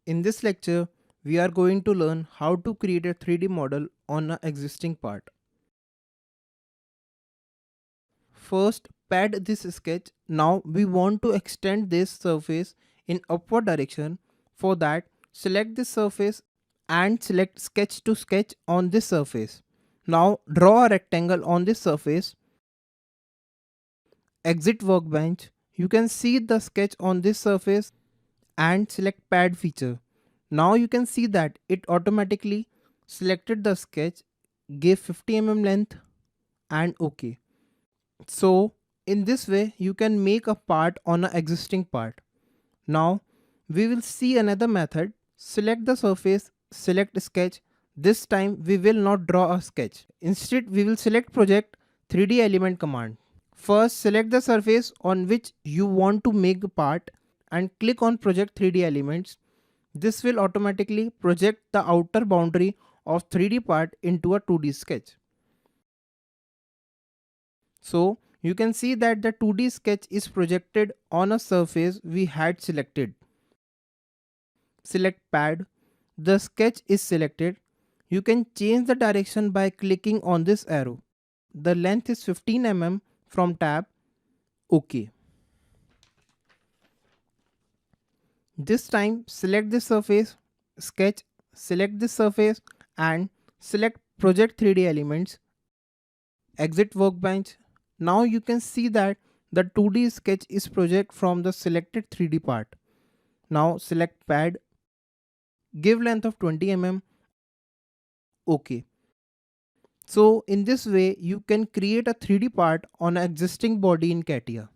In this lecture, we are going to learn how to create a 3D model on an existing part. First, pad this sketch. Now we want to extend this surface in upward direction. For that, select this surface and select sketch to sketch on this surface. Now draw a rectangle on this surface. Exit workbench. You can see the sketch on this surface and select pad feature. Now you can see that it automatically selected the sketch, gave 50 mm length and OK. So in this way you can make a part on an existing part. Now we will see another method. Select the surface, select sketch. This time we will not draw a sketch. Instead we will select project 3D element command. First select the surface on which you want to make a part and click on project 3D elements. This will automatically project the outer boundary of 3D part into a 2D sketch. So you can see that the 2D sketch is projected on a surface we had selected. Select pad. The sketch is selected. You can change the direction by clicking on this arrow. The length is 15 mm from tab. OK. This time select this surface, sketch, select this surface and select project 3D elements. Exit workbench. Now you can see that the 2D sketch is project from the selected 3D part. Now select pad, give length of 20 mm. OK. So in this way you can create a 3D part on an existing body in Catia.